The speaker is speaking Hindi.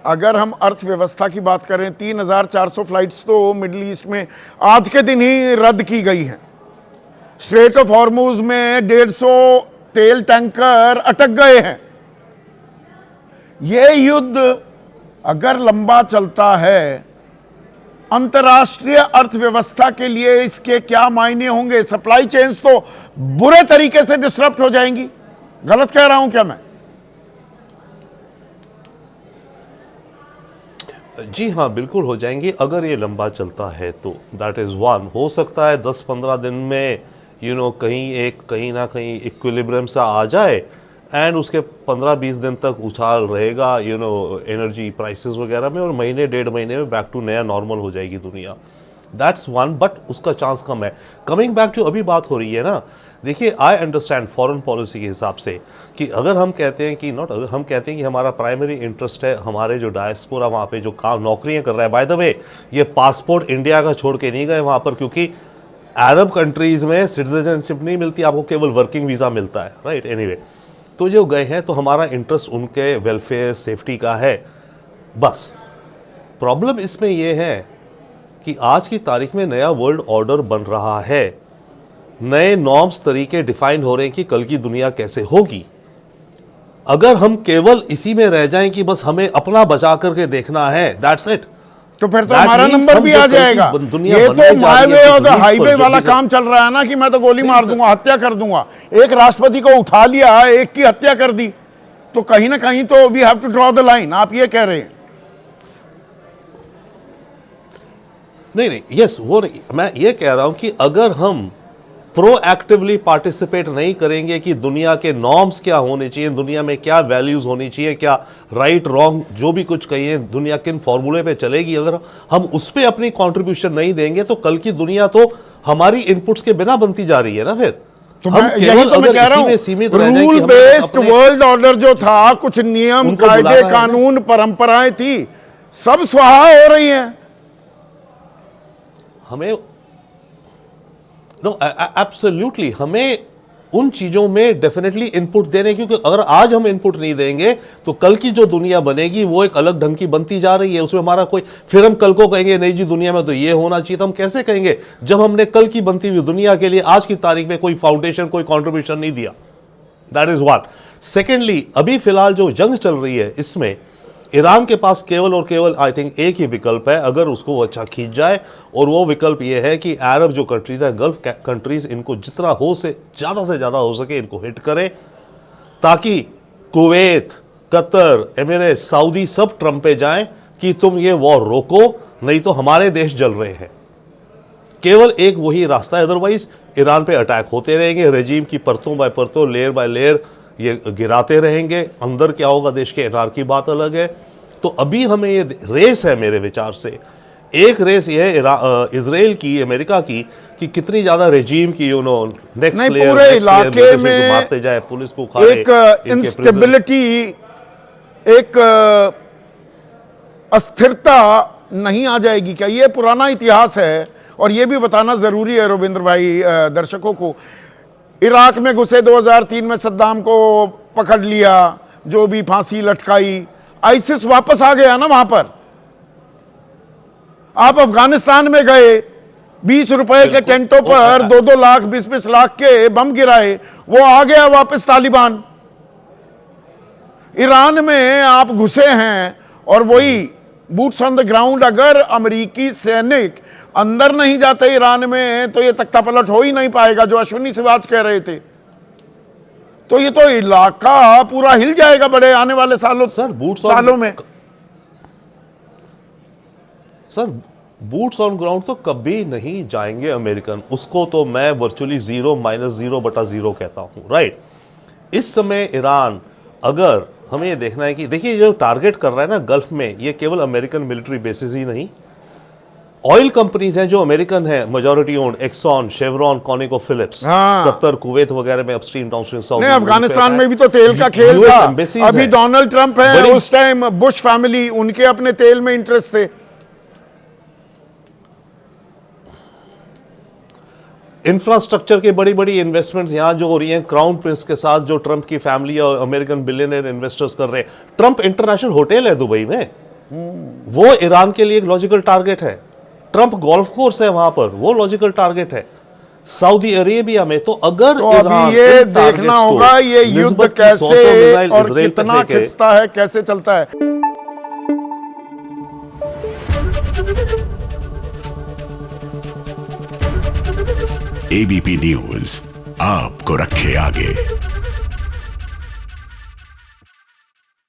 अगर हम अर्थव्यवस्था की बात करें, 3,400 फ्लाइट्स तो मिडिल ईस्ट में आज के दिन ही रद्द की गई हैं। स्ट्रेट ऑफ हॉर्मुज में 150 तेल टैंकर अटक गए हैं। यह युद्ध अगर लंबा चलता है, अंतर्राष्ट्रीय अर्थव्यवस्था के लिए इसके क्या मायने होंगे? सप्लाई चेन्स तो बुरे तरीके से डिस्टर्ब हो जाएंगी। गलत कह रहा हूं क्या मैं? जी हाँ, बिल्कुल हो जाएंगी अगर ये लंबा चलता है तो। That is one. हो सकता है 10-15 दिन में कहीं ना कहीं इक्विलिब्रियम सा आ जाए एंड उसके 15-20 दिन तक उछाल रहेगा एनर्जी प्राइसेस वगैरह में, और महीने 1.5 महीने में बैक टू नया नॉर्मल हो जाएगी दुनिया। दैट्स वन, बट उसका चांस कम है। कमिंग बैक टू अभी बात हो रही है ना, देखिए आई अंडरस्टैंड फॉरेन पॉलिसी के हिसाब से कि अगर हम कहते हैं कि हमारा प्राइमरी इंटरेस्ट है हमारे जो डायस्पोरा वहाँ पे जो काम नौकरियाँ कर रहा है। बाय द वे, ये पासपोर्ट इंडिया का छोड़ के नहीं गए वहाँ पर, क्योंकि अरब कंट्रीज में सिटीजनशिप नहीं मिलती, आपको केवल वर्किंग वीज़ा मिलता है, राइट। एनीवे, तो जो गए हैं तो हमारा इंटरेस्ट उनके वेलफेयर सेफ्टी का है बस। प्रॉब्लम इसमें यह है कि आज की तारीख में नया वर्ल्ड ऑर्डर बन रहा है, नए नॉर्म्स तरीके डिफाइन हो रहे हैं कि कल की दुनिया कैसे होगी। अगर हम केवल इसी में रह जाएं कि बस हमें अपना बचा करके देखना है, दैट्स इट, तो फिर तो हमारा नंबर भी आ जाएगा। ये तो हाईवे और हाईवे वाला काम चल रहा है ना कि मैं तो गोली मार दूंगा, हत्या कर दूंगा। एक राष्ट्रपति को उठा लिया, एक की हत्या कर दी, तो कहीं ना कहीं तो we have to draw the line. आप ये कह रहे हैं? नहीं, यस, वो नहीं, मैं ये कह रहा हूं कि अगर हम प्रोएक्टिवली पार्टिसिपेट नहीं करेंगे कि दुनिया के नॉर्म्स क्या होने चाहिए, दुनिया में क्या वैल्यूज होनी चाहिए, क्या राइट रॉन्ग जो भी कुछ कहिए, दुनिया किन फॉर्मूले पे चलेगी, अगर हम उस पे अपनी कंट्रीब्यूशन नहीं देंगे तो कल की दुनिया तो हमारी इनपुट्स के बिना बनती जा रही है ना। फिर तो हम यही तो मैं कह रहा हूं, रूल बेस्ड वर्ल्ड ऑर्डर जो था, कुछ नियम कायदे कानून परंपराएं थी, सब स्वाहा हो रही हैं। हमें एब्सोल्युटली हमें उन चीजों में डेफिनेटली इनपुट देने, क्योंकि अगर आज हम इनपुट नहीं देंगे तो कल की जो दुनिया बनेगी वो एक अलग ढंग की बनती जा रही है। उसमें हमारा कोई, फिर हम कल को कहेंगे नहीं जी दुनिया में तो ये होना चाहिए, तो हम कैसे कहेंगे जब हमने कल की बनती हुई दुनिया के लिए आज की तारीख में कोई फाउंडेशन, कोई कॉन्ट्रीब्यूशन नहीं दिया। That is one. सेकेंडली, अभी फिलहाल जो जंग चल रही है इसमें ईरान के पास केवल और केवल आई थिंक एक ही विकल्प है, अगर उसको वो अच्छा खींच जाए, और वो विकल्प ये है कि अरब जो कंट्रीज है, गल्फ कंट्रीज, इनको जितना हो से ज़्यादा हो सके इनको हिट करें, ताकि कुवैत, कतर, एमिरेट्स, सऊदी सब ट्रम्प पे जाएं कि तुम ये वॉर रोको, नहीं तो हमारे देश जल रहे हैं। केवल एक वही रास्ता है, अदरवाइज ईरान पे अटैक होते रहेंगे, रेजीम की परतों बाय परतों, लेयर बाय लेयर ये गिराते रहेंगे। अंदर क्या होगा देश के, एनआर की बात अलग है। तो अभी हमें ये रेस है, मेरे विचार से एक रेस ये है इजराइल की, अमेरिका की, कि कितनी ज्यादा रेजीम की नेक्स्ट लेयर, पूरे इलाके में मारते जाए, पुलिस को उखाड़े, एक इंस्टेबिलिटी, एक अस्थिरता नहीं आ जाएगी क्या? ये पुराना इतिहास है और ये भी बताना जरूरी है रविंद्र भाई दर्शकों को। इराक में घुसे 2003 में, सद्दाम को पकड़ लिया, जो भी फांसी लटकाई, आईसिस वापस आ गया ना वहां पर। आप अफगानिस्तान में गए, 20 रुपए के टेंटों पर 2-2 लाख 20-20 लाख के बम गिराए, वो आ गया वापस तालिबान। ईरान में आप घुसे हैं और वही बूट्स ऑन द ग्राउंड, अगर अमेरिकी सैनिक अंदर नहीं जाते ईरान में तो ये तख्ता पलट हो ही नहीं पाएगा, जो अश्विनी सिवाज कह रहे थे। तो ये तो इलाका पूरा हिल जाएगा बड़े आने वाले सालों में। सर बूट्स ऑन ग्राउंड तो कभी नहीं जाएंगे अमेरिकन, उसको तो मैं वर्चुअली 0 - 0/0 कहता हूं, राइट। इस समय ईरान, अगर हमें ये देखना है कि देखिए जो टारगेट कर रहा है ना गल्फ में, ये केवल अमेरिकन मिलिट्री बेसिस ही नहीं, ऑयल कंपनीज हैं जो अमेरिकन है, majority owned, Exxon, Chevron, ConocoPhillips, Qatar, Kuwait वगैरह में अपस्ट्रीम डाउनस्ट्रीम, सऊदी, अफगानिस्तान में भी तो तेल का खेल था। अभी डोनाल्ड ट्रंप है, उस टाइम बुश फैमिली, उनके अपने तेल में इंटरेस्ट थे। इंफ्रास्ट्रक्चर के बड़ी बड़ी इन्वेस्टमेंट्स यहां जो हो रही हैं, क्राउन प्रिंस के साथ जो ट्रंप की फैमिली और अमेरिकन बिलियनर इन्वेस्टर्स कर रहे हैं। ट्रंप इंटरनेशनल होटल है दुबई में, वो ईरान के लिए एक लॉजिकल टारगेट है। ट्रंप गोल्फ कोर्स है वहां पर, वो लॉजिकल टारगेट है। सऊदी अरेबिया में तो अगर तो अभी ये देखना होगा ये युद्ध कैसे और कितना खिंचता है, कैसे चलता है। एबीपी न्यूज आपको रखे आगे।